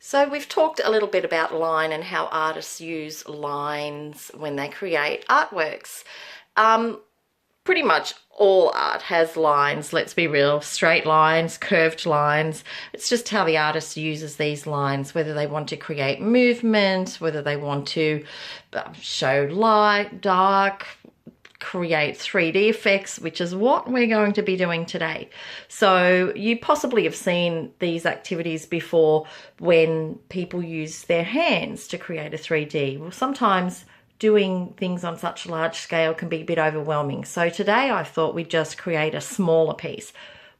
So we've talked a little bit about line and how artists use lines when they create artworks. Pretty much all art has lines, let's be real, straight lines, curved lines. It's just how the artist uses these lines, whether they want to create movement, whether they want to show light, dark, create 3D effects, which is what we're going to be doing today. So you possibly have seen these activities before when people use their hands to create a 3D. Well, sometimes doing things on such a large scale can be a bit overwhelming. So today I thought we'd just create a smaller piece.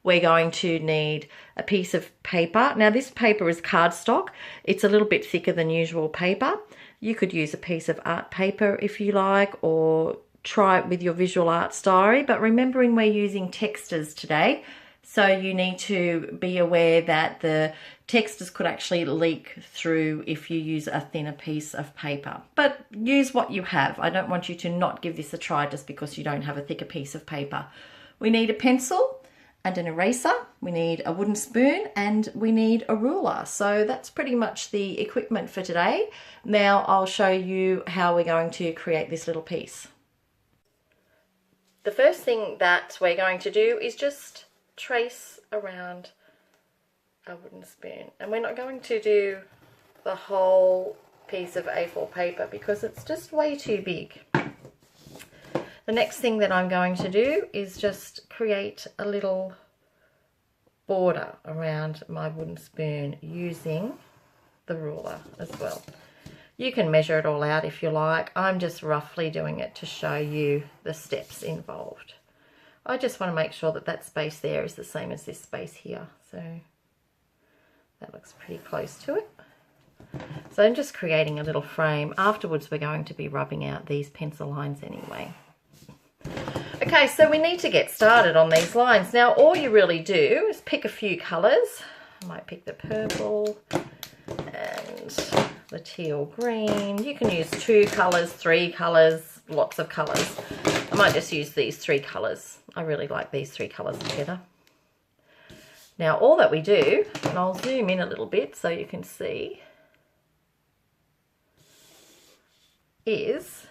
We're going to need a piece of paper. Now this paper is cardstock. It's a little bit thicker than usual paper. You could use a piece of art paper if you like, or try it with your visual arts diary, but remembering we're using textures today, so you need to be aware that the textures could actually leak through if you use a thinner piece of paper. But use what you have. I don't want you to not give this a try just because you don't have a thicker piece of paper. We need a pencil and an eraser, we need a wooden spoon, and we need a ruler. So that's pretty much the equipment for today. Now I'll show you how we're going to create this little piece. The first thing that we're going to do is just trace around a wooden spoon. And we're not going to do the whole piece of A4 paper because it's just way too big. The next thing that I'm going to do is just create a little border around my wooden spoon using the ruler as well. You can measure it all out if you like. I'm just roughly doing it to show you the steps involved. I just want to make sure that that space there is the same as this space here. So that looks pretty close to it. So I'm just creating a little frame. Afterwards we're going to be rubbing out these pencil lines anyway. Okay, so we need to get started on these lines. Now all you really do is pick a few colours. I might pick the purple and the teal green. You can use 2 colours, 3 colours, lots of colours. I might just use these 3 colours. I really like these 3 colours together. Now all that we do, and I'll zoom in a little bit so you can see, is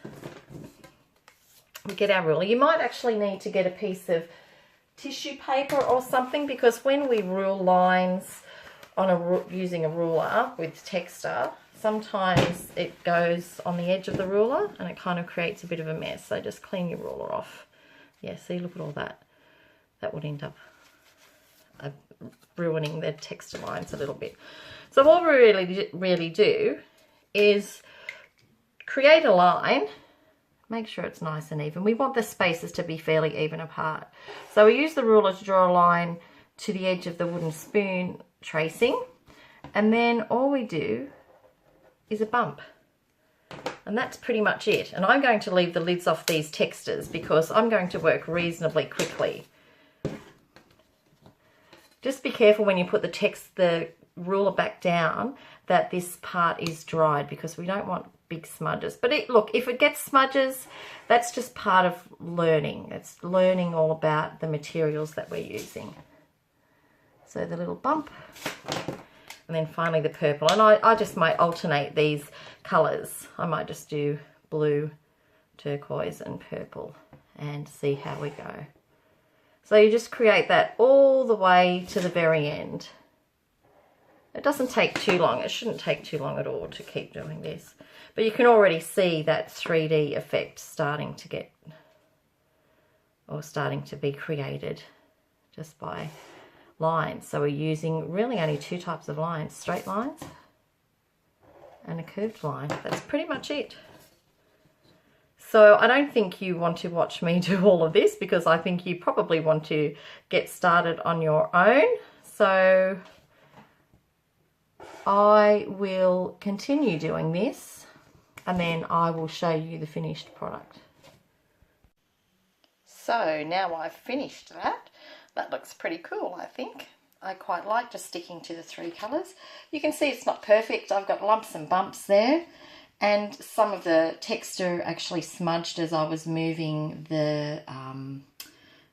we get our ruler. You might actually need to get a piece of tissue paper or something, because when we rule lines on using a ruler with texture, sometimes it goes on the edge of the ruler and it kind of creates a bit of a mess. So just clean your ruler off. Yeah, see, look at all that. That would end up ruining the texture lines a little bit. So what we really do is create a line. Make sure it's nice and even. We want the spaces to be fairly even apart. So we use the ruler to draw a line to the edge of the wooden spoon tracing, and then all we do is a bump, and that's pretty much it. And I'm going to leave the lids off these textures because I'm going to work reasonably quickly. Just be careful when you put the ruler back down that this part is dried, because we don't want big smudges. But look, if it gets smudges, that's just part of learning. It's learning all about the materials that we're using. So the little bump, and then finally the purple. And I just might alternate these colours. I might just do blue, turquoise and purple and see how we go. So you just create that all the way to the very end. It doesn't take too long. It shouldn't take too long at all to keep doing this. But you can already see that 3D effect starting to get, or starting to be created just by lines. So we're using really only 2 types of lines, straight lines and a curved line. That's pretty much it. So I don't think you want to watch me do all of this, because I think you probably want to get started on your own. So I will continue doing this and then I will show you the finished product. So now I've finished that. That looks pretty cool, I think. I quite like just sticking to the 3 colours. You can see it's not perfect. I've got lumps and bumps there, and some of the texture actually smudged as I was moving the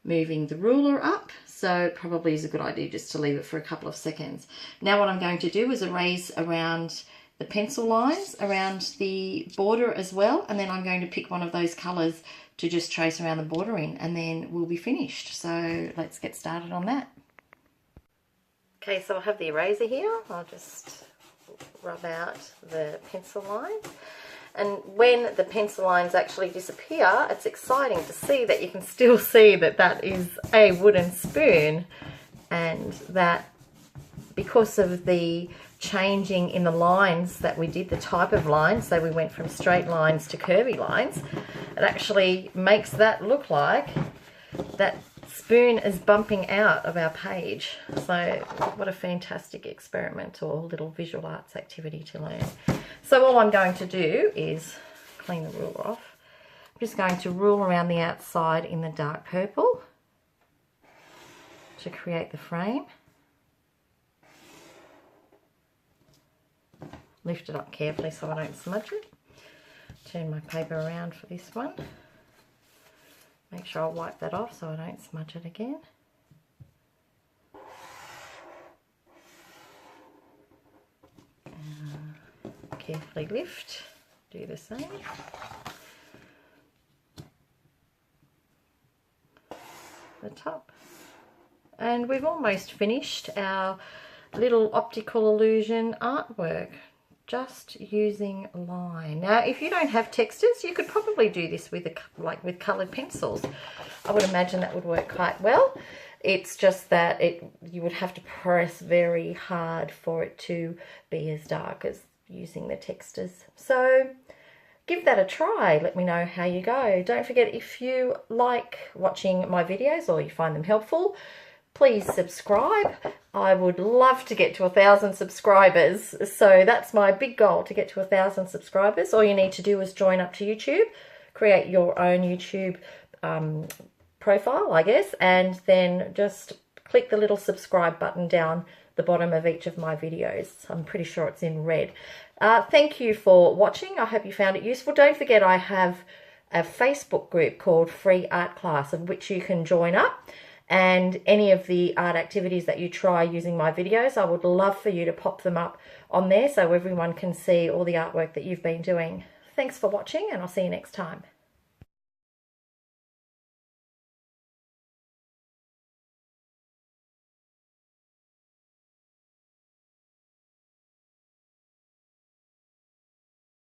ruler up. So it probably is a good idea just to leave it for a couple of seconds. Now what I'm going to do is erase around the pencil lines around the border as well, and then I'm going to pick one of those colours to just trace around the border in, and then we'll be finished. So let's get started on that. Okay, so I have the eraser here. I'll just rub out the pencil lines. And when the pencil lines actually disappear, it's exciting to see that you can still see that that is a wooden spoon, and that because of the changing in the lines that we did, the type of lines, so we went from straight lines to curvy lines, it actually makes that look like that spoon is bumping out of our page. So what a fantastic experiment or little visual arts activity to learn. So all I'm going to do is clean the ruler off. I'm just going to rule around the outside in the dark purple to create the frame. Lift it up carefully so I don't smudge it. Turn my paper around for this one. Make sure I wipe that off so I don't smudge it again. Carefully lift, do the same. The top. And we've almost finished our little optical illusion artwork, just using line. Now, if you don't have textures, you could probably do this with with coloured pencils. I would imagine that would work quite well. It's just that you would have to press very hard for it to be as dark as using the textures. So give that a try. Let me know how you go. Don't forget, if you like watching my videos or you find them helpful, please subscribe. I would love to get to 1,000 subscribers. So that's my big goal, to get to 1,000 subscribers. All you need to do is join up to YouTube, create your own YouTube profile, I guess, and then just click the little subscribe button down the bottom of each of my videos. I'm pretty sure it's in red. Thank you for watching. I hope you found it useful. Don't forget, I have a Facebook group called Free Art Class, of which you can join up. And any of the art activities that you try using my videos, I would love for you to pop them up on there so everyone can see all the artwork that you've been doing. Thanks for watching, and I'll see you next time.